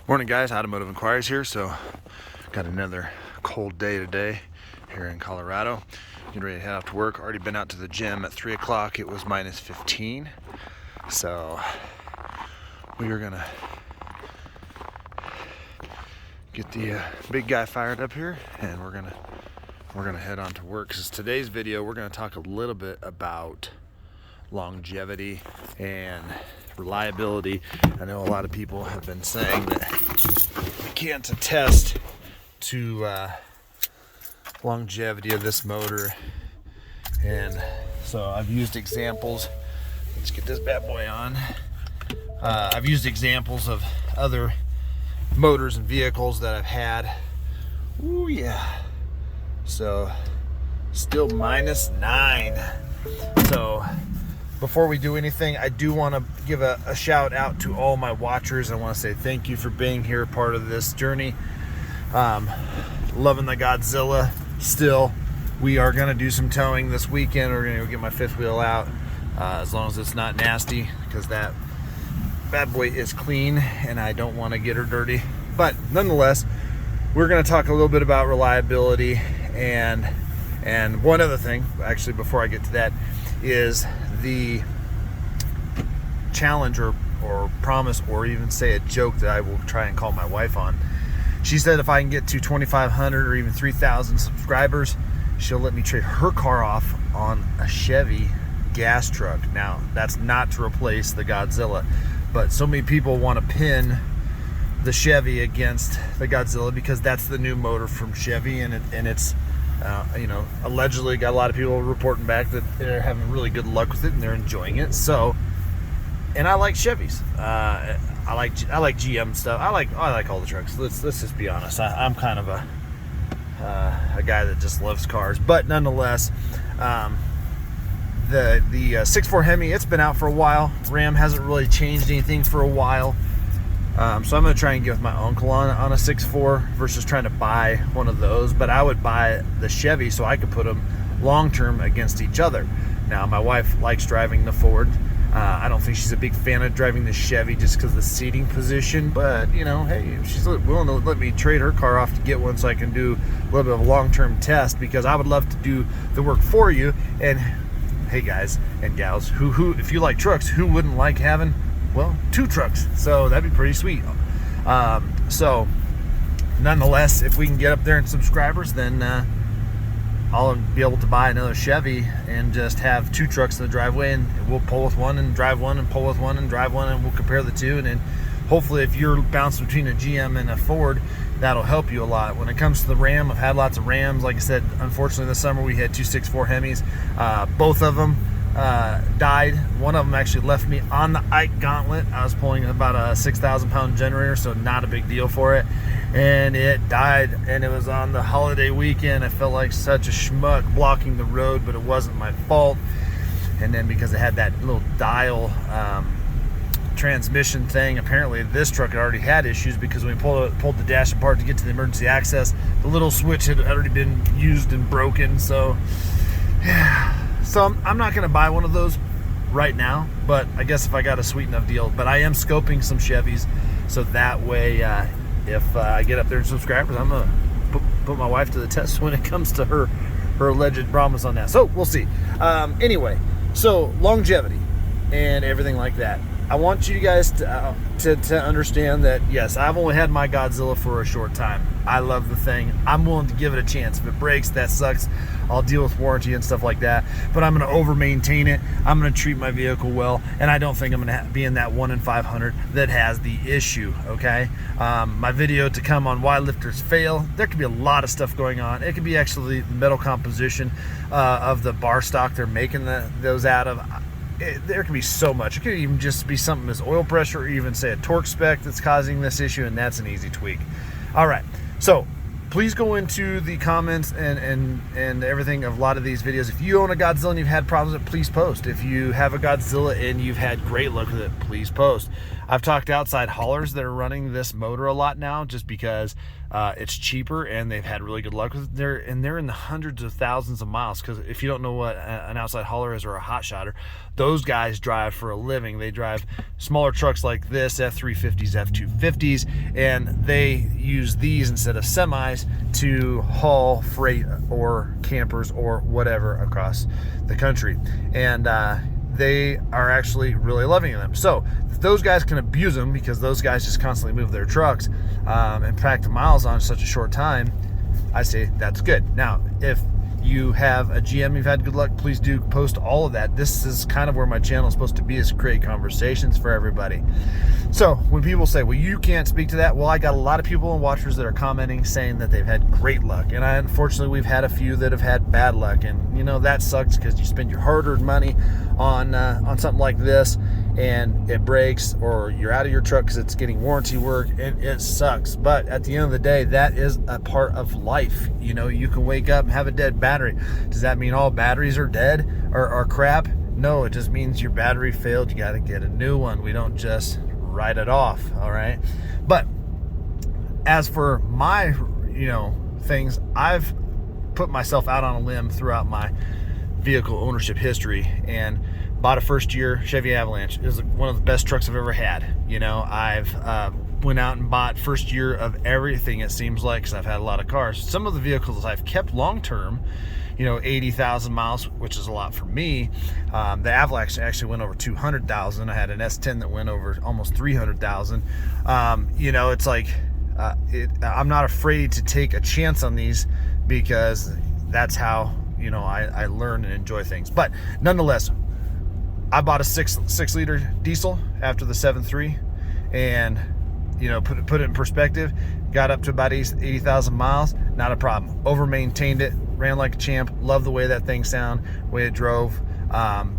Morning guys, Automotive Inquiries here. So got another cold day today here in Colorado. Getting ready to head out to work. Already been out to the gym at 3 o'clock. It was minus 15. So we are gonna get the big guy fired up here, and we're gonna head on to work. Because today's video we're gonna talk a little bit about longevity and reliability. I know a lot of people have been saying that they can't attest to longevity of this motor, and so I've used examples. Let's get this bad boy on. I've used examples of other motors and vehicles that I've had. Ooh yeah. So still minus 9. So before we do anything, I do want to give a shout out to all my watchers. I want to say thank you for being here, part of this journey. Loving the Godzilla still. We are going to do some towing this weekend. We're going to go get my fifth wheel out, as long as it's not nasty, because that bad boy is clean and I don't want to get her dirty. But nonetheless, we're going to talk a little bit about reliability, and one other thing, actually, before I get to that, is the challenge or promise, or even say a joke that I will try and call my wife on. She said if I can get to 2,500 or even 3,000 subscribers, she'll let me trade her car off on a Chevy gas truck. Now, that's not to replace the Godzilla, but so many people want to pin the Chevy against the Godzilla because that's the new motor from Chevy, and it's allegedly got a lot of people reporting back that they're having really good luck with it and they're enjoying it. So, and I like Chevys. I like GM stuff. I like all the trucks. Let's just be honest. I'm kind of a guy that just loves cars. But nonetheless, the 6.4 Hemi, it's been out for a while. Ram hasn't really changed anything for a while. So I'm going to try and get with my uncle on a 6.4 versus trying to buy one of those. But I would buy the Chevy so I could put them long-term against each other. Now, my wife likes driving the Ford. I don't think she's a big fan of driving the Chevy just because of the seating position. But, hey, she's willing to let me trade her car off to get one so I can do a little bit of a long-term test, because I would love to do the work for you. And, hey, guys and gals, who if you like trucks, who wouldn't like having, well, 2 trucks? So that'd be pretty sweet. So nonetheless, if we can get up there in subscribers, then I'll be able to buy another Chevy and just have 2 trucks in the driveway, and we'll pull with one and drive one, and pull with one and drive one, and we'll compare the two. And then hopefully, if you're bouncing between a GM and a Ford, that'll help you a lot. When it comes to the Ram, I've had lots of Rams. Like I said, unfortunately this summer we had 2 6.4 Hemis. Both of them died. One of them actually left me on the Ike Gauntlet. I was pulling about a 6,000 pound generator, so not a big deal for it, and it died. And it was on the holiday weekend. I felt like such a schmuck blocking the road, but it wasn't my fault. And then because it had that little dial transmission thing, apparently this truck had already had issues, because when we pulled the dash apart to get to the emergency access, the little switch had already been used and broken. So yeah. So I'm not going to buy one of those right now, but I guess if I got a sweet enough deal. But I am scoping some Chevys, so that way if I get up there in subscribers, I'm going to put my wife to the test when it comes to her alleged promise on that. So we'll see. Anyway, so longevity and everything like that. I want you guys to understand that, yes, I've only had my Godzilla for a short time. I love the thing. I'm willing to give it a chance. If it breaks, that sucks. I'll deal with warranty and stuff like that. But I'm going to over-maintain it. I'm going to treat my vehicle well. And I don't think I'm going to be in that 1 in 500 that has the issue, okay? My video to come on why lifters fail. There could be a lot of stuff going on. It could be actually the metal composition of the bar stock they're making those out of. There can be so much. It could even just be something as oil pressure, or even say a torque spec that's causing this issue, and that's an easy tweak. All right, so please go into the comments and everything of a lot of these videos. If you own a Godzilla and you've had problems with it, please post. If you have a Godzilla and you've had great luck with it, please post. I've talked to outside haulers that are running this motor a lot now just because it's cheaper and they've had really good luck with it. They're in the hundreds of thousands of miles, because if you don't know what an outside hauler is or a hot shotter, those guys drive for a living. They drive smaller trucks like this, f350s, f250s, and they use these instead of semis to haul freight or campers or whatever across the country. And they are actually really loving them. So if those guys can abuse them, because those guys just constantly move their trucks and pack the miles on such a short time, I say that's good. Now, if you have a GM you've had good luck, please do post all of that. This is kind of where my channel is supposed to be, is create conversations for everybody. So when people say, well, you can't speak to that, well, I got a lot of people and watchers that are commenting saying that they've had great luck, and unfortunately we've had a few that have had bad luck, and you know that sucks, because you spend your hard-earned money on something like this and it breaks, or you're out of your truck because it's getting warranty work, and it sucks. But at the end of the day, that is a part of life. You know, you can wake up and have a dead battery. Does that mean all batteries are dead or are crap? No, it just means your battery failed. You got to get a new one. We don't just write it off. All right. But as for my, things, I've put myself out on a limb throughout my vehicle ownership history and bought a first year Chevy Avalanche. It was one of the best trucks I've ever had. I've went out and bought first year of everything, it seems like, because I've had a lot of cars. Some of the vehicles I've kept long term, 80,000 miles, which is a lot for me. The Avalanche actually went over 200,000. I had an S10 that went over almost 300,000. It's like I'm not afraid to take a chance on these, because that's how I learn and enjoy things. But nonetheless, I bought a six liter diesel after the 7.3, and put it in perspective, got up to about 80,000 miles, not a problem. Over maintained it, ran like a champ, loved the way that thing sound, way it drove.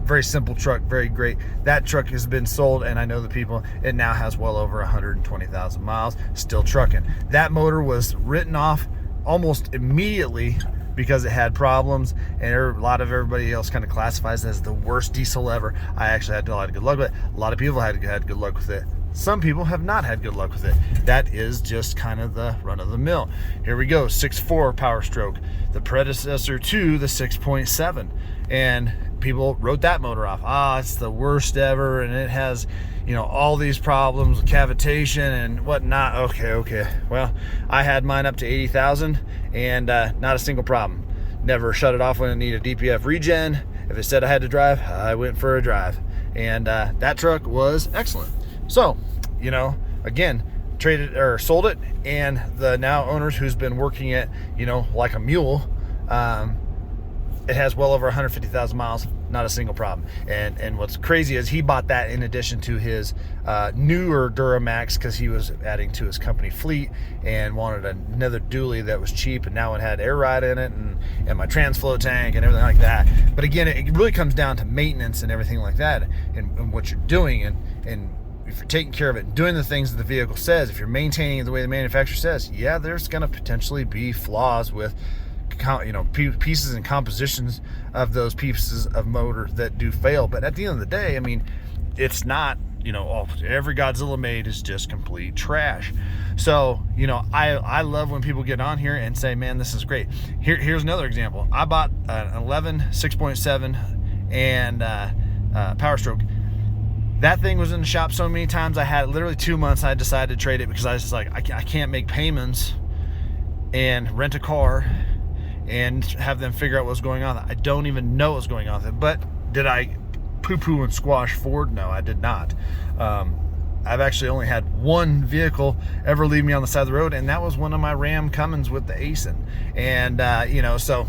Very simple truck, very great. That truck has been sold, and I know the people, it now has well over 120,000 miles, still trucking. That motor was written off almost immediately because it had problems, and a lot of everybody else kind of classifies it as the worst diesel ever. I actually had a lot of good luck with it. A lot of people had good luck with it. Some people have not had good luck with it. That is just kind of the run of the mill. Here we go, 6.4 Power Stroke, the predecessor to the 6.7, and people wrote that motor off. It's the worst ever, and it has all these problems with cavitation and whatnot. Okay, well, I had mine up to 80,000 and not a single problem. Never shut it off when it needed DPF regen. If it said I had to drive, I went for a drive, and that truck was excellent. So again, traded or sold it, and the now owners, who's been working it like a mule, it has well over 150,000 miles, not a single problem. And what's crazy is he bought that in addition to his newer Duramax, because he was adding to his company fleet and wanted another dually that was cheap, and now it had air ride in it and my TransFlow tank and everything like that. But again, it really comes down to maintenance and everything like that, and what you're doing, and if you're taking care of it and doing the things that the vehicle says, if you're maintaining it the way the manufacturer says, yeah, there's going to potentially be flaws with pieces and compositions of those pieces of motor that do fail. But at the end of the day, I mean, it's not every Godzilla made is just complete trash. So I love when people get on here and say, man, this is great. Here's another example. I bought an 11 6.7 and Power Stroke. That thing was in the shop so many times, I had literally 2 months. I decided to trade it because I was just like, I can't make payments and rent a car and have them figure out what's going on. I don't even know what's going on with it. But did I poo-poo and squash Ford? No, I did not. I've actually only had one vehicle ever leave me on the side of the road, and that was one of my Ram Cummins with the ASIN. And so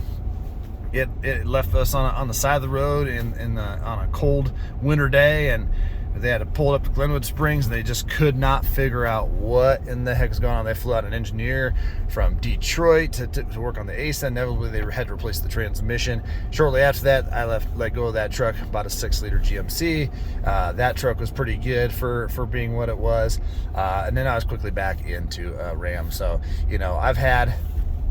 it left us on the side of the road on a cold winter day, and they had to pull it up to Glenwood Springs, and they just could not figure out what in the heck is going on. They flew out an engineer from Detroit to work on the ASIN. Inevitably, they had to replace the transmission. Shortly after that, I let go of that truck, bought a 6-liter GMC. That truck was pretty good for being what it was. And then I was quickly back into Ram. So, I've had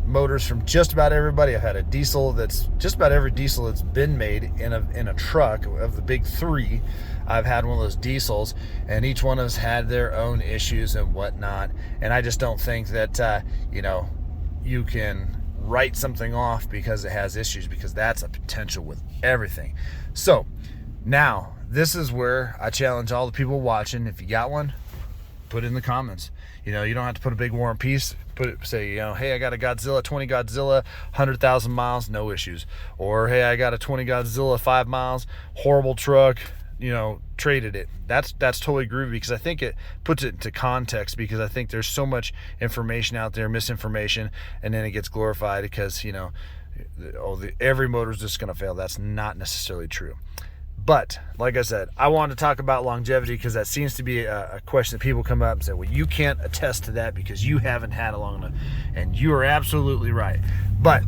motors from just about everybody. I've had a diesel that's just about every diesel that's been made in a truck of the big three. I've had one of those diesels, and each one has had their own issues and whatnot. And I just don't think that, you can write something off because it has issues, because that's a potential with everything. So now this is where I challenge all the people watching. If you got one, put it in the comments. You don't have to put a big War and Peace. Say, hey, I got a Godzilla, 20 Godzilla, 100,000 miles, no issues. Or, hey, I got a 20 Godzilla, 5 miles, horrible truck, traded it. That's totally groovy, because I think it puts it into context, because I think there's so much information out there, misinformation, and then it gets glorified because, every motor is just going to fail. That's not necessarily true. But like I said, I want to talk about longevity, because that seems to be a question that people come up and say, well, you can't attest to that because you haven't had it long enough. And you are absolutely right. But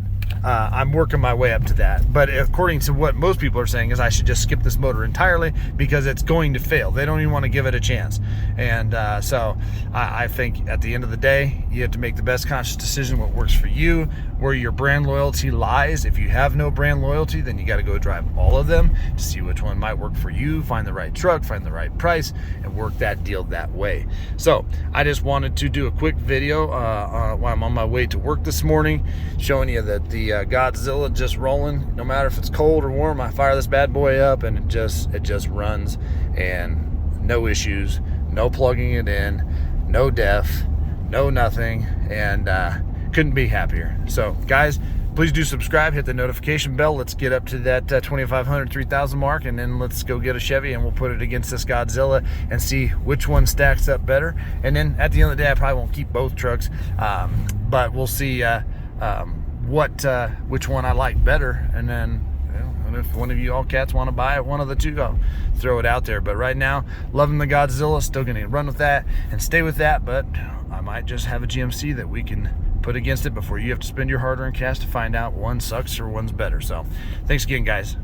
I'm working my way up to that. But according to what most people are saying is I should just skip this motor entirely because it's going to fail. They don't even want to give it a chance. And so I think at the end of the day, you have to make the best conscious decision what works for you, where your brand loyalty lies. If you have no brand loyalty, then you got to go drive all of them to see which one might work for you, find the right truck, find the right price, and work that deal that way. So I just wanted to do a quick video while I'm on my way to work this morning, showing you that the Godzilla just rolling. No matter if it's cold or warm, I fire this bad boy up and it just runs, and no issues, no plugging it in, no def, no nothing, and couldn't be happier. So guys, please do subscribe, hit the notification bell. Let's get up to that 2,500, 3,000 mark, and then let's go get a Chevy and we'll put it against this Godzilla and see which one stacks up better. And then at the end of the day, I probably won't keep both trucks, but we'll see which one I like better. And then if one of you all cats want to buy it, one of the two, I'll throw it out there. But right now, loving the Godzilla, still gonna run with that and stay with that, but I might just have a GMC that we can put against it before you have to spend your hard-earned cash to find out one sucks or one's better. So thanks again, guys.